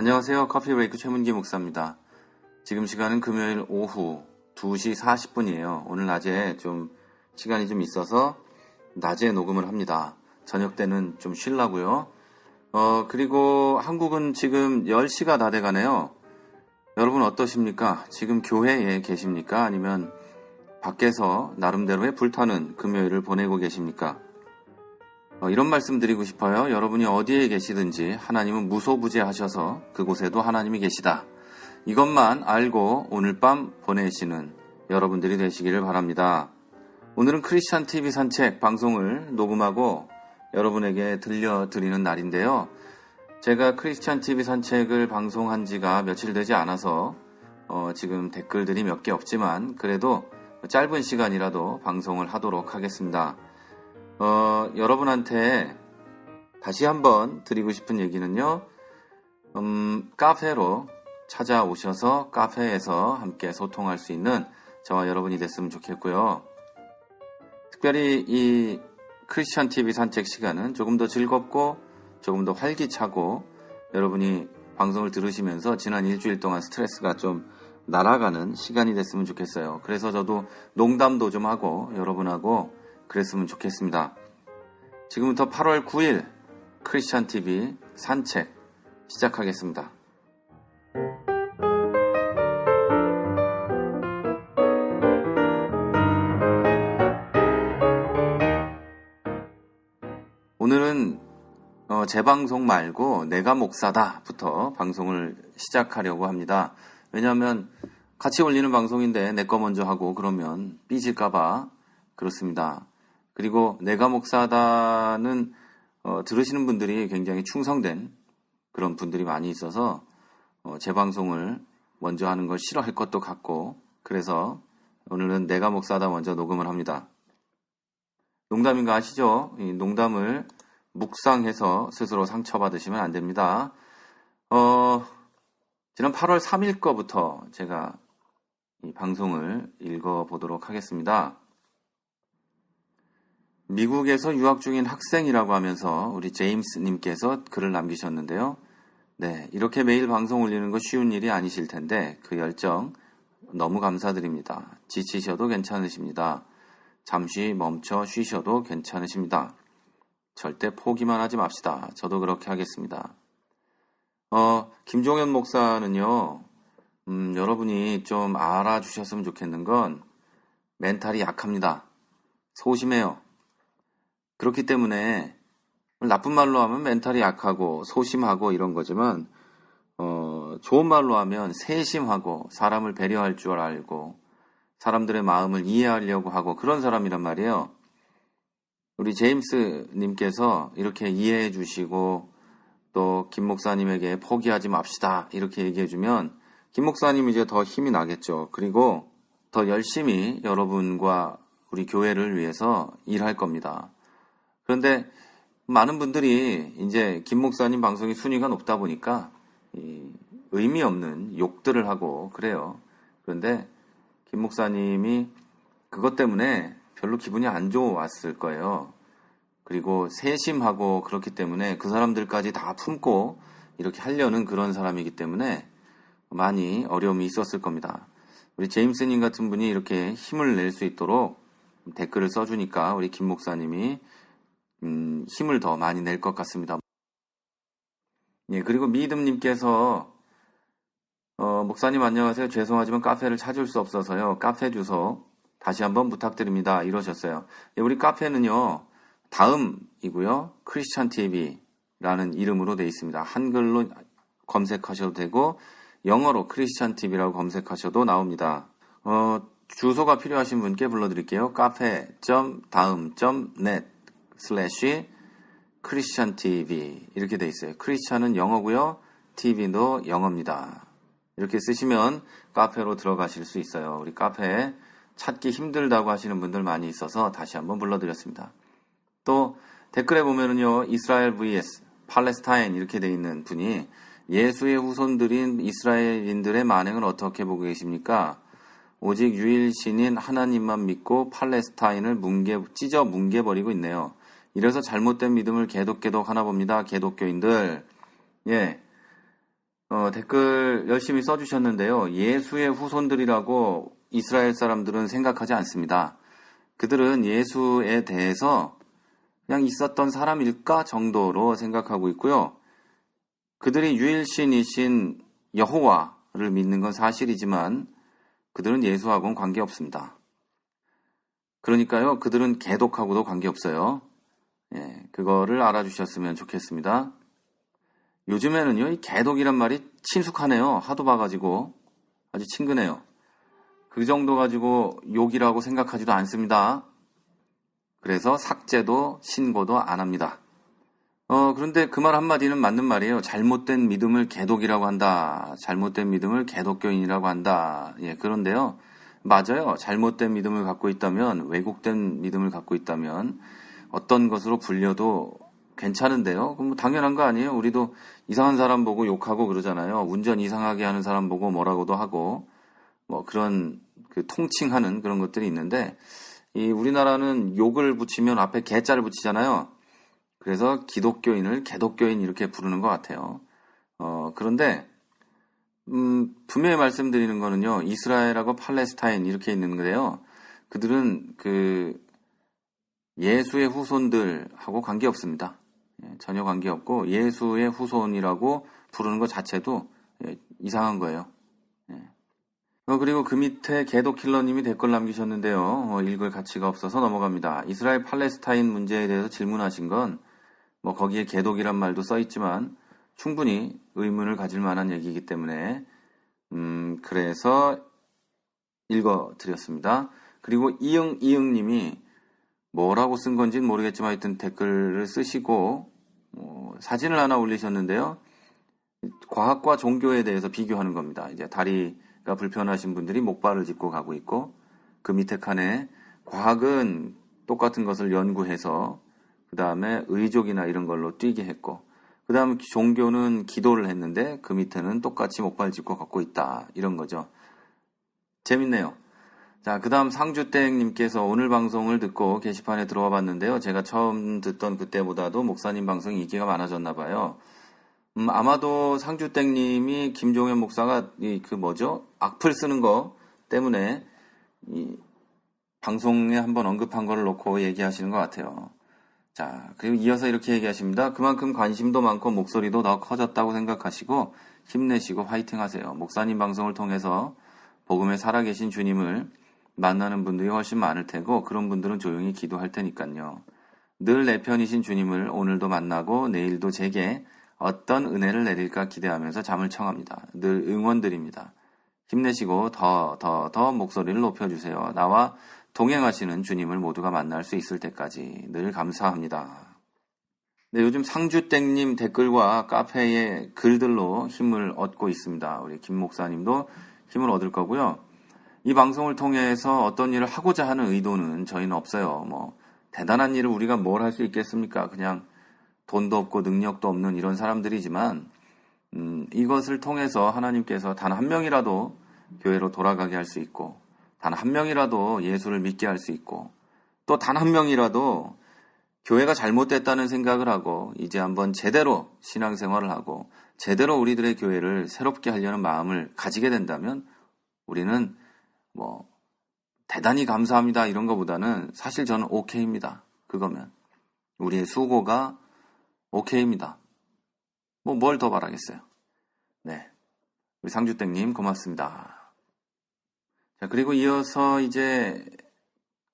안녕하세요. 커피브레이크 최문기 목사입니다. 지금 시간은 금요일 오후 2시 40분이에요. 오늘 낮에 좀 시간이 좀 있어서 낮에 녹음을 합니다. 저녁 때는 좀 쉬려고요. 그리고 한국은 지금 10시가 다 돼가네요. 여러분 어떠십니까? 지금 교회에 계십니까? 아니면 밖에서 나름대로의 불타는 금요일을 보내고 계십니까? 이런 말씀 드리고 싶어요. 여러분이 어디에 계시든지 하나님은 무소부재하셔서 그곳에도 하나님이 계시다. 이것만 알고 오늘 밤 보내시는 여러분들이 되시기를 바랍니다. 오늘은 크리스찬 TV 산책 방송을 녹음하고 여러분에게 들려드리는 날인데요. 제가 크리스찬 TV 산책을 방송한 지가 며칠 되지 않아서 지금 댓글들이 몇 개 없지만 그래도 짧은 시간이라도 방송을 하도록 하겠습니다. 여러분한테 다시 한번 드리고 싶은 얘기는요, 카페로 찾아오셔서 카페에서 함께 소통할 수 있는 저와 여러분이 됐으면 좋겠고요. 특별히 이 크리스찬 TV 산책 시간은 조금 더 즐겁고 조금 더 활기차고 여러분이 방송을 들으시면서 지난 일주일 동안 스트레스가 좀 날아가는 시간이 됐으면 좋겠어요. 그래서 저도 농담도 좀 하고 여러분하고 그랬으면 좋겠습니다. 지금부터 8월 9일 크리스찬 TV 산책 시작하겠습니다. 오늘은 재방송 말고 내가 목사다부터 방송을 시작하려고 합니다. 왜냐하면 같이 올리는 방송인데 내 거 먼저 하고 그러면 삐질까봐 그렇습니다. 그리고 내가 목사다는 들으시는 분들이 굉장히 충성된 그런 분들이 많이 있어서 재방송을 먼저 하는 걸 싫어할 것도 같고 그래서 오늘은 내가 목사다 먼저 녹음을 합니다. 농담인 거 아시죠? 이 농담을 묵상해서 스스로 상처받으시면 안 됩니다. 지난 8월 3일 거부터 제가 이 방송을 읽어보도록 하겠습니다. 미국에서 유학 중인 학생이라고 하면서 우리 제임스님께서 글을 남기셨는데요. 네, 이렇게 매일 방송 올리는 거 쉬운 일이 아니실 텐데 그 열정 너무 감사드립니다. 지치셔도 괜찮으십니다. 잠시 멈춰 쉬셔도 괜찮으십니다. 절대 포기만 하지 맙시다. 저도 그렇게 하겠습니다. 김종현 목사는요, 여러분이 좀 알아주셨으면 좋겠는 건 멘탈이 약합니다. 소심해요. 그렇기 때문에 나쁜 말로 하면 멘탈이 약하고 소심하고 이런 거지만 좋은 말로 하면 세심하고 사람을 배려할 줄 알고 사람들의 마음을 이해하려고 하고 그런 사람이란 말이에요. 우리 제임스님께서 이렇게 이해해 주시고 또 김 목사님에게 포기하지 맙시다 이렇게 얘기해 주면 김 목사님이 이제 더 힘이 나겠죠. 그리고 더 열심히 여러분과 우리 교회를 위해서 일할 겁니다. 그런데 많은 분들이 이제 김 목사님 방송이 순위가 높다 보니까 의미 없는 욕들을 하고 그래요. 그런데 김 목사님이 그것 때문에 별로 기분이 안 좋았을 거예요. 그리고 세심하고 그렇기 때문에 그 사람들까지 다 품고 이렇게 하려는 그런 사람이기 때문에 많이 어려움이 있었을 겁니다. 우리 제임스님 같은 분이 이렇게 힘을 낼 수 있도록 댓글을 써주니까 우리 김 목사님이 힘을 더 많이 낼 것 같습니다. 예, 그리고 미듬님께서 목사님 안녕하세요. 죄송하지만 카페를 찾을 수 없어서요. 카페 주소 다시 한번 부탁드립니다. 이러셨어요. 예, 우리 카페는요. 다음이고요. 크리스찬 TV라는 이름으로 되어 있습니다. 한글로 검색하셔도 되고 영어로 크리스찬 TV라고 검색하셔도 나옵니다. 주소가 필요하신 분께 불러드릴게요. cafe.net/크리스찬TV 이렇게 돼 있어요. 크리스찬은 영어고요. TV도 영어입니다. 이렇게 쓰시면 카페로 들어가실 수 있어요. 우리 카페에 찾기 힘들다고 하시는 분들 많이 있어서 다시 한번 불러드렸습니다. 또 댓글에 보면은요. 이스라엘 vs 팔레스타인 이렇게 돼 있는 분이 예수의 후손들인 이스라엘인들의 만행을 어떻게 보고 계십니까? 오직 유일신인 하나님만 믿고 팔레스타인을 찢어 뭉개버리고 있네요. 이래서 잘못된 믿음을 계독 하나 봅니다. 계독교인들. 예. 댓글 열심히 써주셨는데요. 예수의 후손들이라고 이스라엘 사람들은 생각하지 않습니다. 그들은 예수에 대해서 그냥 있었던 사람일까 정도로 생각하고 있고요. 그들이 유일신이신 여호와를 믿는 건 사실이지만 그들은 예수하고는 관계없습니다. 그러니까요, 그들은 개독하고도 관계없어요. 예, 그거를 알아주셨으면 좋겠습니다. 요즘에는요, 이 개독이란 말이 친숙하네요. 하도 봐가지고 아주 친근해요. 그 정도 가지고 욕이라고 생각하지도 않습니다. 그래서 삭제도 신고도 안 합니다. 그런데 그 말 한마디는 맞는 말이에요. 잘못된 믿음을 개독이라고 한다. 잘못된 믿음을 개독교인이라고 한다. 예, 그런데요. 맞아요. 잘못된 믿음을 갖고 있다면, 왜곡된 믿음을 갖고 있다면 어떤 것으로 불려도 괜찮은데요. 그럼 뭐 당연한 거 아니에요? 우리도 이상한 사람 보고 욕하고 그러잖아요. 운전 이상하게 하는 사람 보고 뭐라고도 하고 뭐 그런 그 통칭하는 그런 것들이 있는데 이 우리나라는 욕을 붙이면 앞에 개자를 붙이잖아요. 그래서 기독교인을 개독교인 이렇게 부르는 것 같아요. 그런데 분명히 말씀드리는 거는요. 이스라엘하고 팔레스타인 이렇게 있는 거예요. 그들은 그 예수의 후손들하고 관계없습니다. 예, 전혀 관계없고 예수의 후손이라고 부르는 것 자체도 이상한 거예요. 예. 그리고 그 밑에 개독킬러님이 댓글 남기셨는데요. 읽을 가치가 없어서 넘어갑니다. 이스라엘 팔레스타인 문제에 대해서 질문하신 건 뭐 거기에 개독이란 말도 써있지만 충분히 의문을 가질 만한 얘기이기 때문에 그래서 읽어드렸습니다. 그리고 이응님이 뭐라고 쓴 건지는 모르겠지만 하여튼 댓글을 쓰시고 사진을 하나 올리셨는데요. 과학과 종교에 대해서 비교하는 겁니다. 이제 다리가 불편하신 분들이 목발을 짚고 가고 있고 그 밑에 칸에 과학은 똑같은 것을 연구해서 그 다음에 의족이나 이런 걸로 뛰게 했고 그 다음에 종교는 기도를 했는데 그 밑에는 똑같이 목발 짚고 걷고 있다. 이런 거죠. 재밌네요. 자, 그 다음 상주땡님께서 오늘 방송을 듣고 게시판에 들어와 봤는데요. 제가 처음 듣던 그때보다도 목사님 방송이 인기가 많아졌나 봐요. 아마도 상주땡님이 김종현 목사가 악플 쓰는 거 때문에 이 방송에 한번 언급한 거를 놓고 얘기하시는 것 같아요. 자, 그리고 이어서 이렇게 얘기하십니다. 그만큼 관심도 많고 목소리도 더 커졌다고 생각하시고 힘내시고 화이팅 하세요. 목사님 방송을 통해서 복음에 살아계신 주님을 만나는 분들이 훨씬 많을 테고 그런 분들은 조용히 기도할 테니까요. 늘 내 편이신 주님을 오늘도 만나고 내일도 제게 어떤 은혜를 내릴까 기대하면서 잠을 청합니다. 늘 응원드립니다. 힘내시고 더 목소리를 높여주세요. 나와 동행하시는 주님을 모두가 만날 수 있을 때까지 늘 감사합니다. 네, 요즘 상주땡님 댓글과 카페의 글들로 힘을 얻고 있습니다. 우리 김 목사님도 힘을 얻을 거고요. 이 방송을 통해서 어떤 일을 하고자 하는 의도는 저희는 없어요. 뭐 대단한 일을 우리가 뭘 할 수 있겠습니까? 그냥 돈도 없고 능력도 없는 이런 사람들이지만 이것을 통해서 하나님께서 단 한 명이라도 교회로 돌아가게 할 수 있고 단 한 명이라도 예수를 믿게 할 수 있고 또 단 한 명이라도 교회가 잘못됐다는 생각을 하고 이제 한번 제대로 신앙생활을 하고 제대로 우리들의 교회를 새롭게 하려는 마음을 가지게 된다면 우리는 뭐 대단히 감사합니다 이런 것보다는 사실 저는 오케이입니다. 그거면 우리의 수고가 오케이입니다. 뭐 뭘 더 바라겠어요. 네, 우리 상주땡님 고맙습니다. 자, 그리고 이어서 이제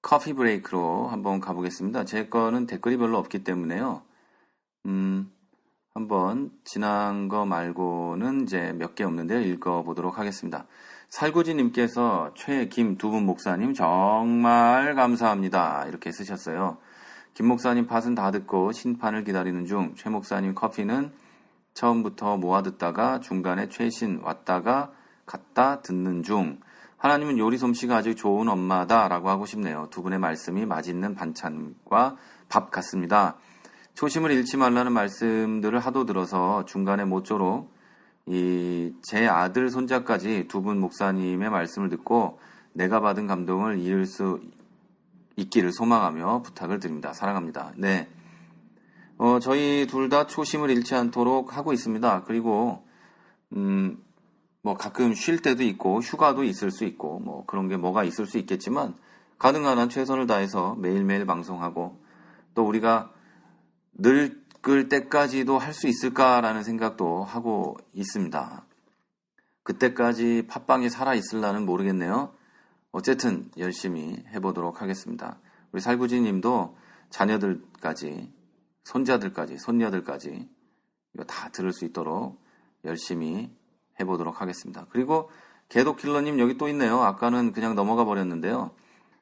커피 브레이크로 한번 가보겠습니다. 제 거는 댓글이 별로 없기 때문에요. 한번 지난 거 말고는 이제 몇 개 없는데요. 읽어보도록 하겠습니다. 살구지님께서 최, 김 두 분 목사님 정말 감사합니다. 이렇게 쓰셨어요. 김 목사님 팟은 다 듣고 신판을 기다리는 중, 최 목사님 커피는 처음부터 모아 듣다가 중간에 최신 왔다가 갔다 듣는 중. 하나님은 요리 솜씨가 아주 좋은 엄마다라고 하고 싶네요. 두 분의 말씀이 맛있는 반찬과 밥 같습니다. 초심을 잃지 말라는 말씀들을 하도 들어서 중간에 모쪼록 제 아들 손자까지 두 분 목사님의 말씀을 듣고 내가 받은 감동을 이을 수 있기를 소망하며 부탁을 드립니다. 사랑합니다. 네, 저희 둘 다 초심을 잃지 않도록 하고 있습니다. 그리고 뭐 가끔 쉴 때도 있고 휴가도 있을 수 있고 뭐 그런 게 뭐가 있을 수 있겠지만 가능한 한 최선을 다해서 매일매일 방송하고 또 우리가 늙을 때까지도 할 수 있을까라는 생각도 하고 있습니다. 그때까지 팟빵이 살아있을라는 모르겠네요. 어쨌든 열심히 해보도록 하겠습니다. 우리 살구지 님도 자녀들까지, 손자들까지, 손녀들까지 이거 다 들을 수 있도록 열심히 해보도록 하겠습니다. 그리고 개독킬러님 여기 또 있네요. 아까는 그냥 넘어가 버렸는데요.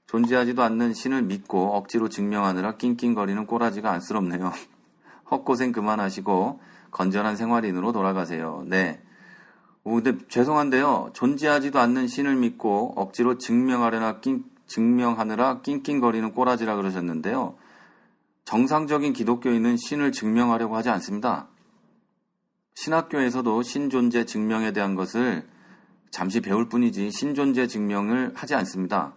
존재하지도 않는 신을 믿고 억지로 증명하느라 낑낑거리는 꼬라지가 안쓰럽네요. 헛고생 그만하시고 건전한 생활인으로 돌아가세요. 네. 근데 죄송한데요. 존재하지도 않는 신을 믿고 억지로 증명하느라 낑낑거리는 꼬라지라 그러셨는데요. 정상적인 기독교인은 신을 증명하려고 하지 않습니다. 신학교에서도 신존재 증명에 대한 것을 잠시 배울 뿐이지 신존재 증명을 하지 않습니다.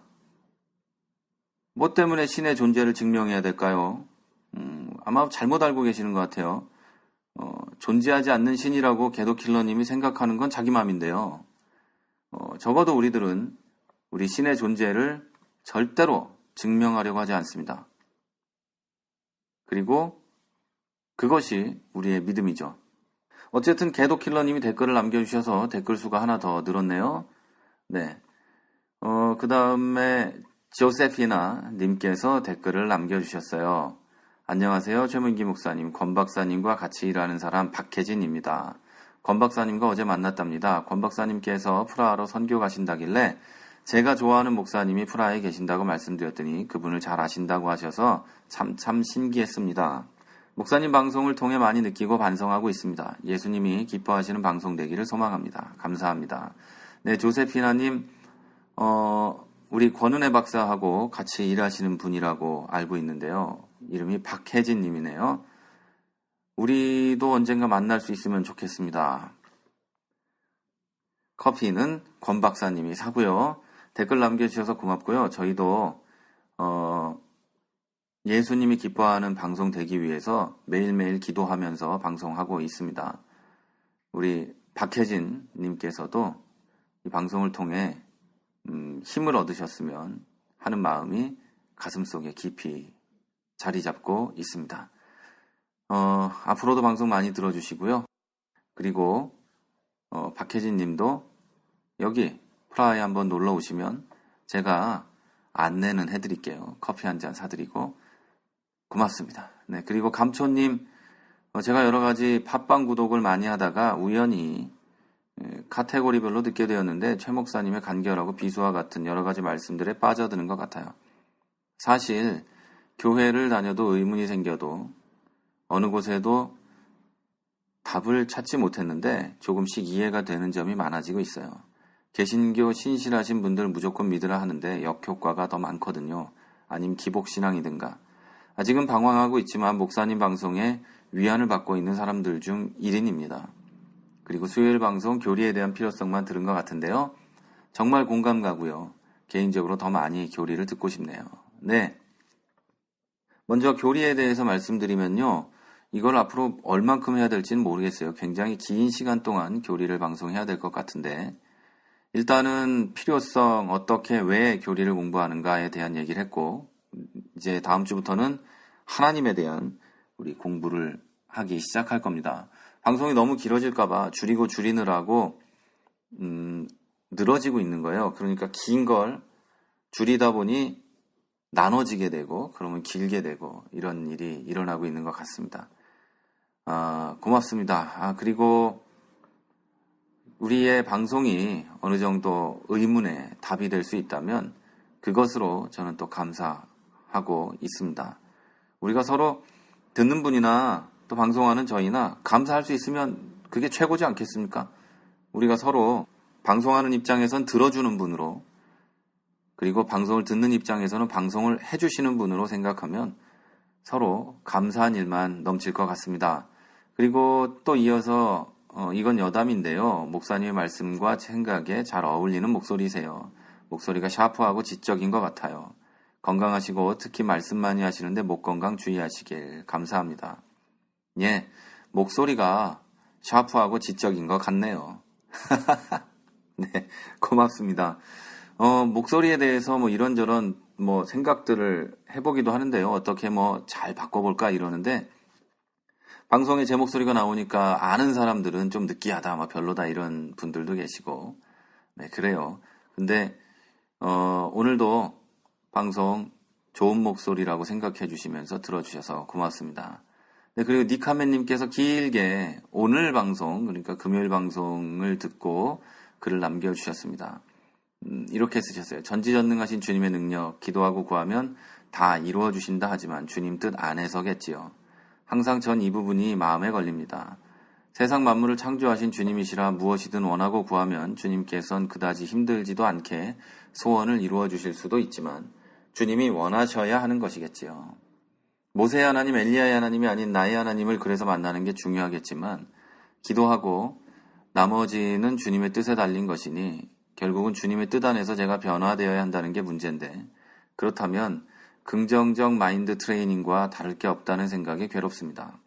뭐 때문에 신의 존재를 증명해야 될까요? 아마 잘못 알고 계시는 것 같아요. 존재하지 않는 신이라고 개독킬러님이 생각하는 건 자기 맘인데요. 적어도 우리들은 우리 신의 존재를 절대로 증명하려고 하지 않습니다. 그리고 그것이 우리의 믿음이죠. 어쨌든 개독킬러님이 댓글을 남겨주셔서 댓글 수가 하나 더 늘었네요. 네. 그 다음에 조세피나 님께서 댓글을 남겨주셨어요. 안녕하세요. 최문기 목사님, 권 박사님과 같이 일하는 사람 박혜진입니다. 권 박사님과 어제 만났답니다. 권 박사님께서 프라하로 선교 가신다길래 제가 좋아하는 목사님이 프라하에 계신다고 말씀드렸더니 그분을 잘 아신다고 하셔서 참 신기했습니다. 목사님 방송을 통해 많이 느끼고 반성하고 있습니다. 예수님이 기뻐하시는 방송 되기를 소망합니다. 감사합니다. 네, 조세피나님, 우리 권은혜 박사하고 같이 일하시는 분이라고 알고 있는데요. 이름이 박혜진 님이네요. 우리도 언젠가 만날 수 있으면 좋겠습니다. 커피는 권 박사님이 사고요. 댓글 남겨주셔서 고맙고요. 저희도 예수님이 기뻐하는 방송 되기 위해서 매일매일 기도하면서 방송하고 있습니다. 우리 박혜진 님께서도 이 방송을 통해 힘을 얻으셨으면 하는 마음이 가슴속에 깊이 자리 잡고 있습니다. 앞으로도 방송 많이 들어주시고요. 그리고 박혜진 님도 여기 프라하에 한번 놀러 오시면 제가 안내는 해드릴게요. 커피 한 잔 사드리고 고맙습니다. 네, 그리고 감초님, 제가 여러 가지 팟빵 구독을 많이 하다가 우연히 카테고리별로 듣게 되었는데 최 목사님의 간결하고 비수와 같은 여러 가지 말씀들에 빠져드는 것 같아요. 사실 교회를 다녀도 의문이 생겨도 어느 곳에도 답을 찾지 못했는데 조금씩 이해가 되는 점이 많아지고 있어요. 개신교 신실하신 분들 무조건 믿으라 하는데 역효과가 더 많거든요. 아님 기복신앙이든가. 아직은 방황하고 있지만 목사님 방송에 위안을 받고 있는 사람들 중 1인입니다. 그리고 수요일 방송 교리에 대한 필요성만 들은 것 같은데요. 정말 공감 가고요. 개인적으로 더 많이 교리를 듣고 싶네요. 네. 먼저 교리에 대해서 말씀드리면요. 이걸 앞으로 얼만큼 해야 될지는 모르겠어요. 굉장히 긴 시간 동안 교리를 방송해야 될 것 같은데 일단은 필요성, 어떻게, 왜 교리를 공부하는가에 대한 얘기를 했고 이제 다음 주부터는 하나님에 대한 우리 공부를 하기 시작할 겁니다. 방송이 너무 길어질까봐 줄이느라고 늘어지고 있는 거예요. 그러니까 긴 걸 줄이다 보니 나눠지게 되고 그러면 길게 되고 이런 일이 일어나고 있는 것 같습니다. 고맙습니다. 그리고 우리의 방송이 어느 정도 의문에 답이 될 수 있다면 그것으로 저는 또 감사하고 있습니다. 우리가 서로 듣는 분이나 또 방송하는 저희나 감사할 수 있으면 그게 최고지 않겠습니까? 우리가 서로 방송하는 입장에선 들어주는 분으로 그리고 방송을 듣는 입장에서는 방송을 해주시는 분으로 생각하면 서로 감사한 일만 넘칠 것 같습니다. 그리고 또 이어서 이건 여담인데요. 목사님의 말씀과 생각에 잘 어울리는 목소리세요. 목소리가 샤프하고 지적인 것 같아요. 건강하시고 특히 말씀 많이 하시는데 목 건강 주의하시길 감사합니다. 예, 목소리가 샤프하고 지적인 것 같네요. 네, 고맙습니다. 목소리에 대해서 뭐 이런저런 뭐 생각들을 해보기도 하는데요. 어떻게 뭐 잘 바꿔볼까 이러는데, 방송에 제 목소리가 나오니까 아는 사람들은 좀 느끼하다, 막 별로다 이런 분들도 계시고, 네, 그래요. 근데, 오늘도 방송 좋은 목소리라고 생각해 주시면서 들어주셔서 고맙습니다. 네, 그리고 니카맨님께서 길게 오늘 방송, 그러니까 금요일 방송을 듣고 글을 남겨주셨습니다. 이렇게 쓰셨어요. 전지전능하신 주님의 능력, 기도하고 구하면 다 이루어 주신다 하지만 주님 뜻 안에서겠지요. 항상 전 이 부분이 마음에 걸립니다. 세상 만물을 창조하신 주님이시라 무엇이든 원하고 구하면 주님께선 그다지 힘들지도 않게 소원을 이루어 주실 수도 있지만 주님이 원하셔야 하는 것이겠지요. 모세의 하나님, 엘리야의 하나님이 아닌 나의 하나님을 그래서 만나는 게 중요하겠지만 기도하고 나머지는 주님의 뜻에 달린 것이니 결국은 주님의 뜻 안에서 제가 변화되어야 한다는 게 문제인데, 그렇다면 긍정적 마인드 트레이닝과 다를 게 없다는 생각에 괴롭습니다.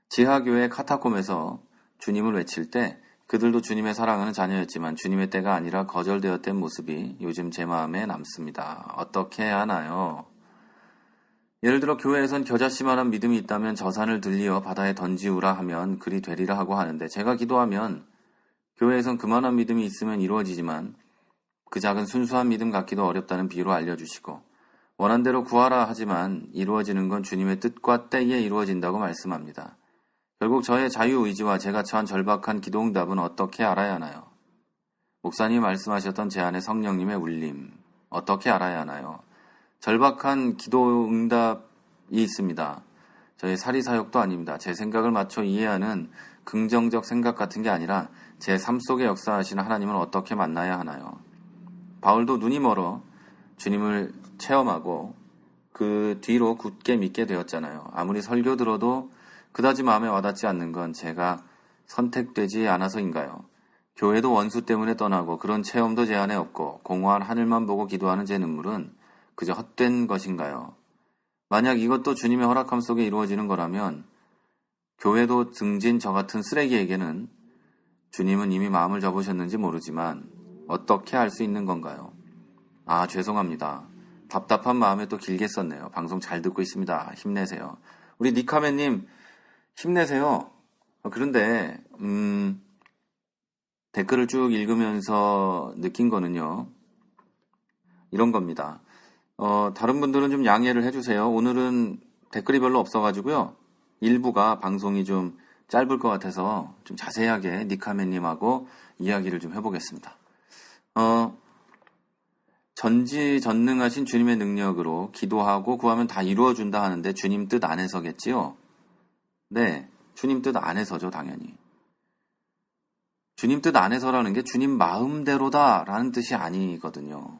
지하교회 카타콤에서 주님을 외칠 때 그들도 주님의 사랑하는 자녀였지만 주님의 때가 아니라 거절되었던 모습이 요즘 제 마음에 남습니다. 어떻게 해야 하나요? 예를 들어 교회에선 겨자씨만한 믿음이 있다면 저 산을 들리어 바다에 던지우라 하면 그리 되리라 하고 하는데, 제가 기도하면 교회에선 그만한 믿음이 있으면 이루어지지만 그 작은 순수한 믿음 갖기도 어렵다는 비유로 알려주시고, 원한대로 구하라 하지만 이루어지는 건 주님의 뜻과 때에 이루어진다고 말씀합니다. 결국 저의 자유의지와 제가 처한 절박한 기도응답은 어떻게 알아야 하나요? 목사님이 말씀하셨던 제 안에 성령님의 울림, 어떻게 알아야 하나요? 절박한 기도응답이 있습니다. 저의 사리사욕도 아닙니다. 제 생각을 맞춰 이해하는 긍정적 생각 같은 게 아니라 제 삶 속에 역사하시는 하나님을 어떻게 만나야 하나요? 바울도 눈이 멀어 주님을 체험하고 그 뒤로 굳게 믿게 되었잖아요. 아무리 설교 들어도 그다지 마음에 와닿지 않는 건 제가 선택되지 않아서인가요? 교회도 원수 때문에 떠나고 그런 체험도 제 안에 없고 공허한 하늘만 보고 기도하는 제 눈물은 그저 헛된 것인가요? 만약 이것도 주님의 허락함 속에 이루어지는 거라면 교회도 등진 저 같은 쓰레기에게는 주님은 이미 마음을 접으셨는지 모르지만 어떻게 알 수 있는 건가요? 아, 죄송합니다. 답답한 마음에 또 길게 썼네요. 방송 잘 듣고 있습니다. 힘내세요. 우리 니카맨님 힘내세요. 그런데 댓글을 쭉 읽으면서 느낀 거는요, 이런 겁니다. 다른 분들은 좀 양해를 해주세요. 오늘은 댓글이 별로 없어가지고요, 일부가 방송이 좀 짧을 것 같아서 좀 자세하게 니카맨님하고 이야기를 좀 해보겠습니다. 전지전능하신 주님의 능력으로 기도하고 구하면 다 이루어준다 하는데 주님 뜻 안에서겠지요? 네, 주님 뜻 안에서죠, 당연히. 주님 뜻 안에서라는 게 주님 마음대로다라는 뜻이 아니거든요.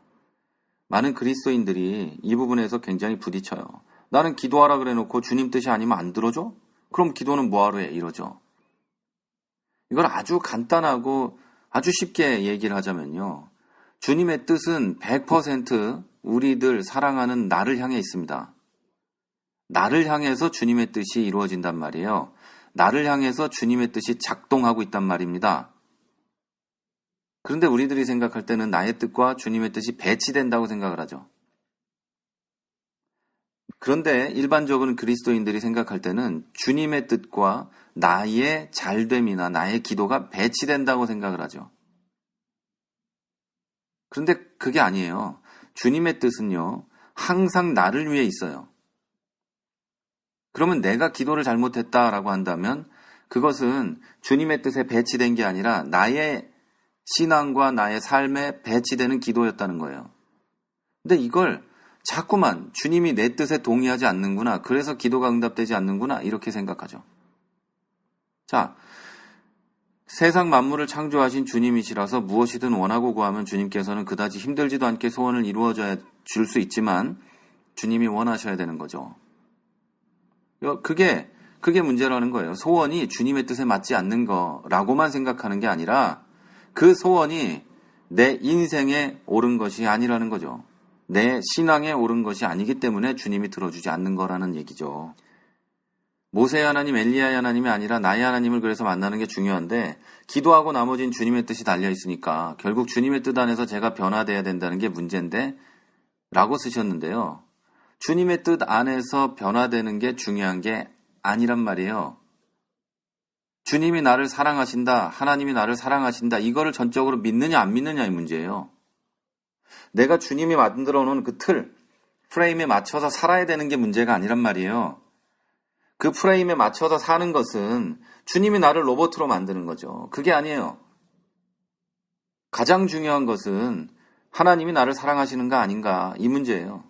많은 그리스도인들이 이 부분에서 굉장히 부딪혀요. 나는 기도하라 그래놓고 주님 뜻이 아니면 안 들어줘? 그럼 기도는 뭐하러 해? 이러죠. 이걸 아주 간단하고 아주 쉽게 얘기를 하자면요, 주님의 뜻은 100% 우리들 사랑하는 나를 향해 있습니다. 나를 향해서 주님의 뜻이 이루어진단 말이에요. 나를 향해서 주님의 뜻이 작동하고 있단 말입니다. 그런데 우리들이 생각할 때는 나의 뜻과 주님의 뜻이 배치된다고 생각을 하죠. 그런데 일반적으로 그리스도인들이 생각할 때는 주님의 뜻과 나의 잘됨이나 나의 기도가 배치된다고 생각을 하죠. 그런데 그게 아니에요. 주님의 뜻은요, 항상 나를 위해 있어요. 그러면 내가 기도를 잘못했다라고 한다면 그것은 주님의 뜻에 배치된 게 아니라 나의 신앙과 나의 삶에 배치되는 기도였다는 거예요. 근데 이걸 자꾸만 주님이 내 뜻에 동의하지 않는구나, 그래서 기도가 응답되지 않는구나, 이렇게 생각하죠. 자, 세상 만물을 창조하신 주님이시라서 무엇이든 원하고 구하면 주님께서는 그다지 힘들지도 않게 소원을 이루어 줄 수 있지만 주님이 원하셔야 되는 거죠. 그게 문제라는 거예요. 소원이 주님의 뜻에 맞지 않는 거라고만 생각하는 게 아니라 그 소원이 내 인생에 옳은 것이 아니라는 거죠. 내 신앙에 옳은 것이 아니기 때문에 주님이 들어주지 않는 거라는 얘기죠. 모세의 하나님, 엘리야의 하나님이 아니라 나의 하나님을 그래서 만나는 게 중요한데 기도하고 나머지는 주님의 뜻이 달려 있으니까 결국 주님의 뜻 안에서 제가 변화돼야 된다는 게 문제인데 라고 쓰셨는데요. 주님의 뜻 안에서 변화되는 게 중요한 게 아니란 말이에요. 주님이 나를 사랑하신다, 하나님이 나를 사랑하신다, 이거를 전적으로 믿느냐 안 믿느냐의 문제예요. 내가 주님이 만들어 놓은 그 틀, 프레임에 맞춰서 살아야 되는 게 문제가 아니란 말이에요. 그 프레임에 맞춰서 사는 것은 주님이 나를 로봇으로 만드는 거죠. 그게 아니에요. 가장 중요한 것은 하나님이 나를 사랑하시는가 아닌가 이 문제예요.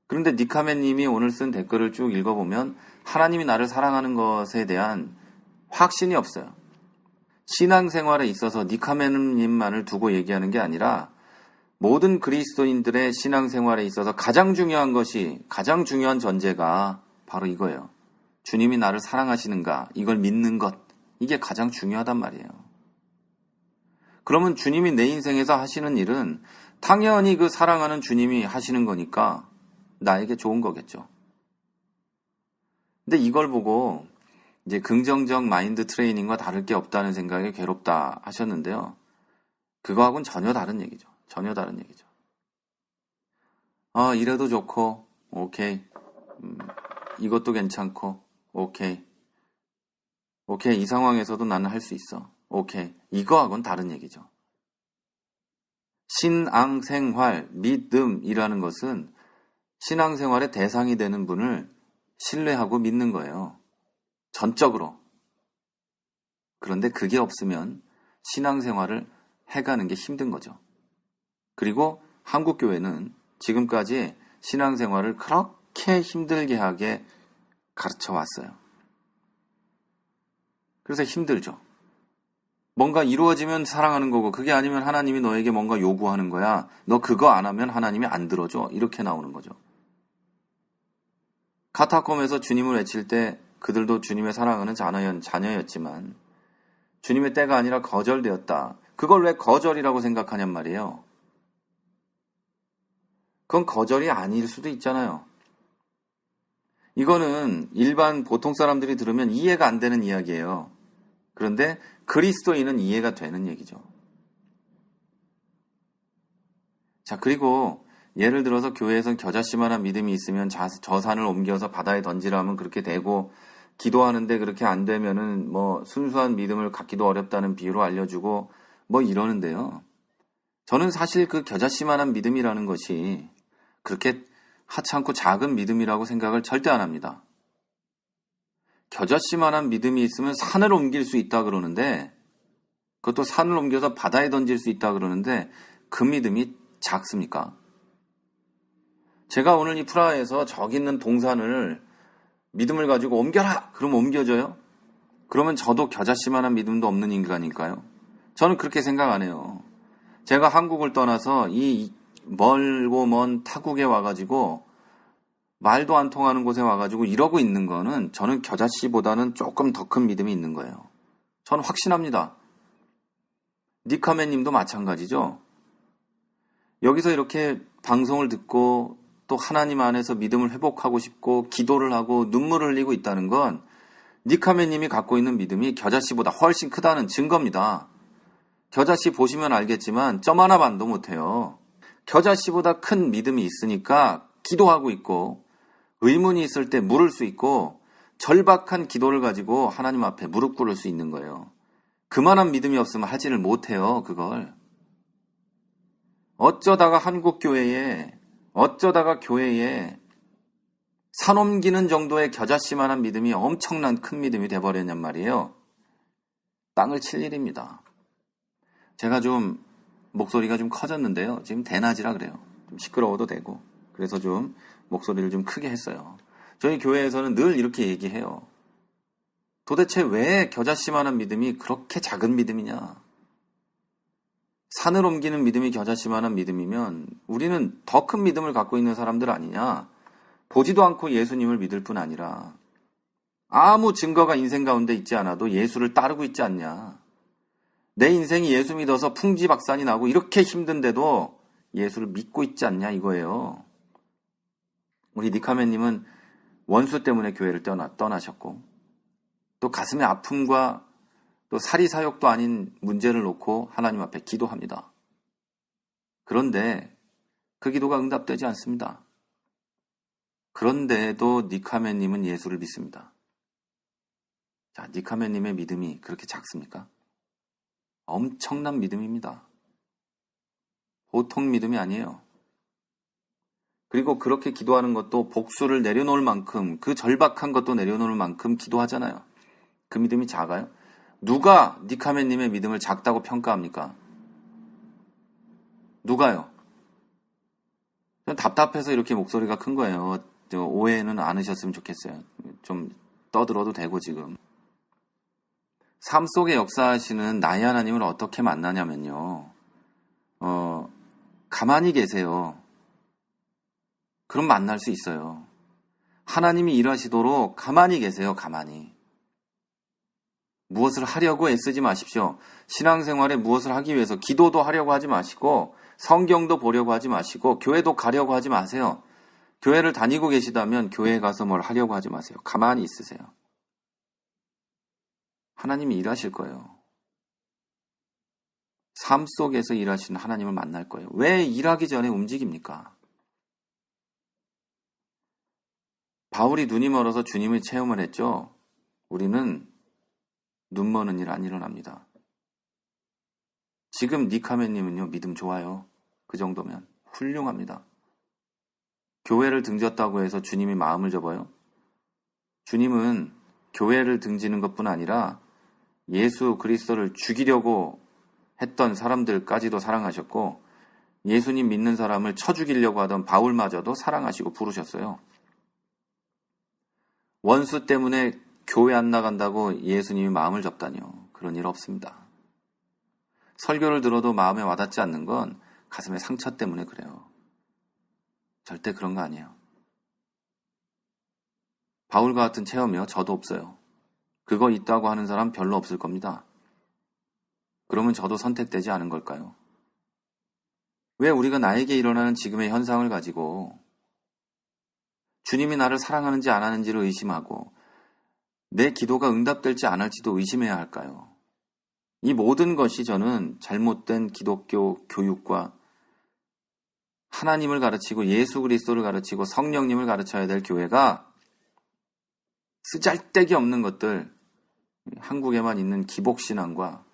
그런데 니카멘 님이 오늘 쓴 댓글을 쭉 읽어보면 하나님이 나를 사랑하는 것에 대한 확신이 없어요. 신앙생활에 있어서 니카멘 님만을 두고 얘기하는 게 아니라 모든 그리스도인들의 신앙생활에 있어서 가장 중요한 것이, 가장 중요한 전제가 바로 이거예요. 주님이 나를 사랑하시는가, 이걸 믿는 것, 이게 가장 중요하단 말이에요. 그러면 주님이 내 인생에서 하시는 일은 당연히 그 사랑하는 주님이 하시는 거니까 나에게 좋은 거겠죠. 근데 이걸 보고 이제 긍정적 마인드 트레이닝과 다를 게 없다는 생각에 괴롭다 하셨는데요. 그거하고는 전혀 다른 얘기죠. 전혀 다른 얘기죠. 이래도 좋고, 오케이. 이것도 괜찮고, 오케이. 이 상황에서도 나는 할 수 있어. 오케이. 이거하고는 다른 얘기죠. 신앙생활, 믿음이라는 것은 신앙생활의 대상이 되는 분을 신뢰하고 믿는 거예요. 전적으로. 그런데 그게 없으면 신앙생활을 해가는 게 힘든 거죠. 그리고 한국교회는 지금까지 신앙생활을 그렇게 힘들게 하게 가르쳐 왔어요. 그래서 힘들죠. 뭔가 이루어지면 사랑하는 거고 그게 아니면 하나님이 너에게 뭔가 요구하는 거야. 너 그거 안 하면 하나님이 안 들어줘. 이렇게 나오는 거죠. 카타콤에서 주님을 외칠 때 그들도 주님의 사랑하는 자녀였지만 주님의 때가 아니라 거절되었다. 그걸 왜 거절이라고 생각하냔 말이에요. 그건 거절이 아닐 수도 있잖아요. 이거는 일반 보통 사람들이 들으면 이해가 안 되는 이야기예요. 그런데 그리스도인은 이해가 되는 얘기죠. 자, 그리고 예를 들어서 교회에선 겨자씨만한 믿음이 있으면 저 산을 옮겨서 바다에 던지라면 그렇게 되고 기도하는데 그렇게 안 되면은 뭐 순수한 믿음을 갖기도 어렵다는 비유로 알려주고 뭐 이러는데요. 저는 사실 그 겨자씨만한 믿음이라는 것이 그렇게 하찮고 작은 믿음이라고 생각을 절대 안 합니다. 겨자씨만한 믿음이 있으면 산을 옮길 수 있다 그러는데 그것도 산을 옮겨서 바다에 던질 수 있다 그러는데 그 믿음이 작습니까? 제가 오늘 이 프라하에서 저기 있는 동산을 믿음을 가지고 옮겨라! 그러면 옮겨져요? 그러면 저도 겨자씨만한 믿음도 없는 인간일까요? 저는 그렇게 생각 안 해요. 제가 한국을 떠나서 이 멀고 먼 타국에 와가지고 말도 안 통하는 곳에 와가지고 이러고 있는 거는 저는 겨자씨보다는 조금 더 큰 믿음이 있는 거예요. 저는 확신합니다. 니카멘 님도 마찬가지죠. 여기서 이렇게 방송을 듣고 또 하나님 안에서 믿음을 회복하고 싶고 기도를 하고 눈물을 흘리고 있다는 건 니카멘 님이 갖고 있는 믿음이 겨자씨보다 훨씬 크다는 증거입니다. 겨자씨 보시면 알겠지만 점 하나 반도 못해요. 겨자씨보다 큰 믿음이 있으니까 기도하고 있고 의문이 있을 때 물을 수 있고 절박한 기도를 가지고 하나님 앞에 무릎 꿇을 수 있는 거예요. 그만한 믿음이 없으면 하지를 못해요. 그걸. 어쩌다가 교회에 산 옮기는 정도의 겨자씨만한 믿음이 엄청난 큰 믿음이 돼버렸냔 말이에요. 땅을 칠 일입니다. 제가 좀 목소리가 좀 커졌는데요. 지금 대낮이라 그래요. 좀 시끄러워도 되고. 그래서 좀 목소리를 좀 크게 했어요. 저희 교회에서는 늘 이렇게 얘기해요. 도대체 왜 겨자씨만한 믿음이 그렇게 작은 믿음이냐? 산을 옮기는 믿음이 겨자씨만한 믿음이면 우리는 더 큰 믿음을 갖고 있는 사람들 아니냐? 보지도 않고 예수님을 믿을 뿐 아니라 아무 증거가 인생 가운데 있지 않아도 예수를 따르고 있지 않냐? 내 인생이 예수 믿어서 풍지박산이 나고 이렇게 힘든데도 예수를 믿고 있지 않냐 이거예요. 우리 니카멘님은 원수 때문에 교회를 떠나셨고, 또 가슴의 아픔과 또 사리사욕도 아닌 문제를 놓고 하나님 앞에 기도합니다. 그런데 그 기도가 응답되지 않습니다. 그런데도 니카멘님은 예수를 믿습니다. 자, 니카멘님의 믿음이 그렇게 작습니까? 엄청난 믿음입니다. 보통 믿음이 아니에요. 그리고 그렇게 기도하는 것도 복수를 내려놓을 만큼, 그 절박한 것도 내려놓을 만큼 기도하잖아요. 그 믿음이 작아요? 누가 니카멘님의 믿음을 작다고 평가합니까? 누가요? 전 답답해서 이렇게 목소리가 큰 거예요. 오해는 안 하셨으면 좋겠어요. 좀 떠들어도 되고 지금. 삶 속에 역사하시는 나의 하나님을 어떻게 만나냐면요. 가만히 계세요. 그럼 만날 수 있어요. 하나님이 일하시도록 가만히 계세요. 가만히. 무엇을 하려고 애쓰지 마십시오. 신앙생활에 무엇을 하기 위해서 기도도 하려고 하지 마시고 성경도 보려고 하지 마시고 교회도 가려고 하지 마세요. 교회를 다니고 계시다면 교회에 가서 뭘 하려고 하지 마세요. 가만히 있으세요. 하나님이 일하실 거예요. 삶 속에서 일하시는 하나님을 만날 거예요. 왜 일하기 전에 움직입니까? 바울이 눈이 멀어서 주님을 체험을 했죠. 우리는 눈 머는 일 안 일어납니다. 지금 니카멘님은요, 믿음 좋아요. 그 정도면 훌륭합니다. 교회를 등졌다고 해서 주님이 마음을 접어요? 주님은 교회를 등지는 것뿐 아니라 예수 그리스도를 죽이려고 했던 사람들까지도 사랑하셨고, 예수님 믿는 사람을 쳐 죽이려고 하던 바울마저도 사랑하시고 부르셨어요. 원수 때문에 교회 안 나간다고 예수님이 마음을 접다니요. 그런 일 없습니다. 설교를 들어도 마음에 와닿지 않는 건 가슴의 상처 때문에 그래요. 절대 그런 거 아니에요. 바울과 같은 체험이요? 저도 없어요. 그거 있다고 하는 사람 별로 없을 겁니다. 그러면 저도 선택되지 않은 걸까요? 왜 우리가 나에게 일어나는 지금의 현상을 가지고 주님이 나를 사랑하는지 안 하는지를 의심하고 내 기도가 응답될지 안 할지도 의심해야 할까요? 이 모든 것이 저는 잘못된 기독교 교육과 하나님을 가르치고 예수 그리스도를 가르치고 성령님을 가르쳐야 될 교회가 쓰잘데기 없는 것들, 한국에만 있는 기복신앙과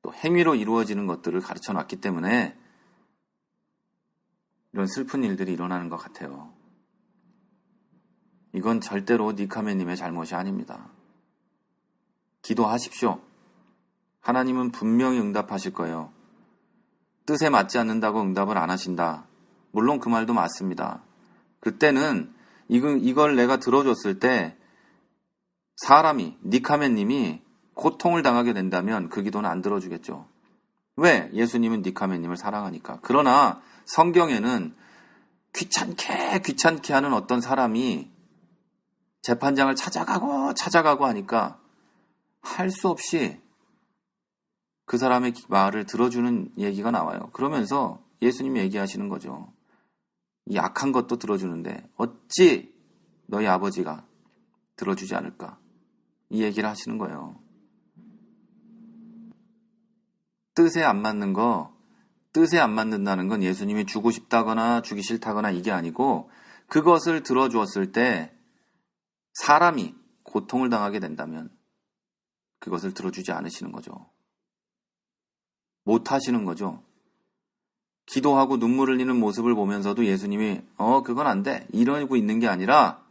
또 행위로 이루어지는 것들을 가르쳐 놨기 때문에 이런 슬픈 일들이 일어나는 것 같아요. 이건 절대로 니카멘님의 잘못이 아닙니다. 기도하십시오. 하나님은 분명히 응답하실 거예요. 뜻에 맞지 않는다고 응답을 안 하신다. 물론 그 말도 맞습니다. 그때는 이걸 내가 들어줬을 때 사람이, 니카멘님이 고통을 당하게 된다면 그 기도는 안 들어주겠죠. 왜? 예수님은 니카멘님을 사랑하니까. 그러나 성경에는 귀찮게 하는 어떤 사람이 재판장을 찾아가고 하니까 할 수 없이 그 사람의 말을 들어주는 얘기가 나와요. 그러면서 예수님이 얘기하시는 거죠. 이 악한 것도 들어주는데 어찌 너희 아버지가 들어주지 않을까? 이 얘기를 하시는 거예요. 뜻에 안 맞는다는 건 예수님이 주고 싶다거나 주기 싫다거나 이게 아니고 그것을 들어주었을 때 사람이 고통을 당하게 된다면 그것을 들어주지 않으시는 거죠. 못 하시는 거죠. 기도하고 눈물 흘리는 모습을 보면서도 예수님이 그건 안 돼. 이러고 있는 게 아니라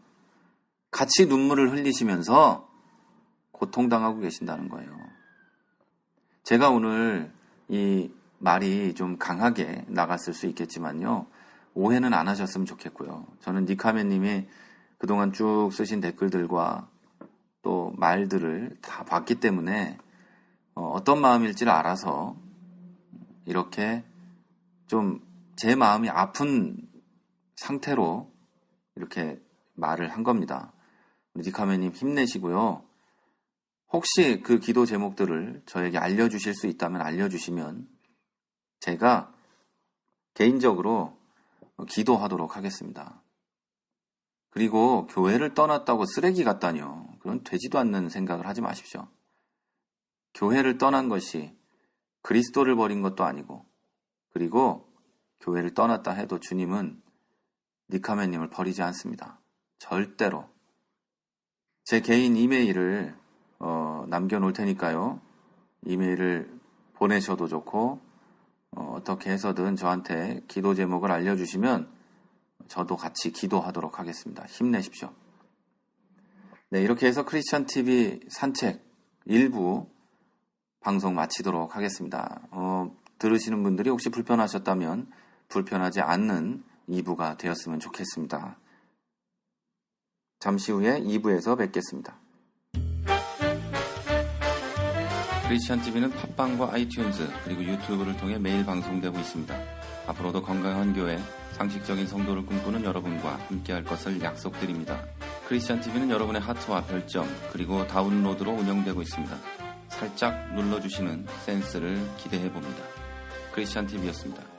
같이 눈물을 흘리시면서 고통당하고 계신다는 거예요. 제가 오늘 이 말이 좀 강하게 나갔을 수 있겠지만요. 오해는 안 하셨으면 좋겠고요. 저는 니카멘님이 그동안 쭉 쓰신 댓글들과 또 말들을 다 봤기 때문에 어떤 마음일지를 알아서 이렇게 좀 제 마음이 아픈 상태로 이렇게 말을 한 겁니다. 니카멘님 힘내시고요. 혹시 그 기도 제목들을 저에게 알려주실 수 있다면 알려주시면 제가 개인적으로 기도하도록 하겠습니다. 그리고 교회를 떠났다고 쓰레기 같다뇨. 그런 되지도 않는 생각을 하지 마십시오. 교회를 떠난 것이 그리스도를 버린 것도 아니고, 그리고 교회를 떠났다 해도 주님은 니카멘님을 버리지 않습니다. 절대로. 제 개인 이메일을 남겨놓을 테니까요. 이메일을 보내셔도 좋고, 어떻게 해서든 저한테 기도 제목을 알려주시면 저도 같이 기도하도록 하겠습니다. 힘내십시오. 네, 이렇게 해서 크리스찬 TV 산책 일부 방송 마치도록 하겠습니다. 들으시는 분들이 혹시 불편하셨다면 불편하지 않는 2부가 되었으면 좋겠습니다. 잠시 후에 2부에서 뵙겠습니다. 크리스찬 TV는 팟빵과 아이튠즈 그리고 유튜브를 통해 매일 방송되고 있습니다. 앞으로도 건강한 교회, 상식적인 성도를 꿈꾸는 여러분과 함께할 것을 약속드립니다. 크리스찬 TV는 여러분의 하트와 별점 그리고 다운로드로 운영되고 있습니다. 살짝 눌러주시는 센스를 기대해봅니다. 크리스찬 TV였습니다.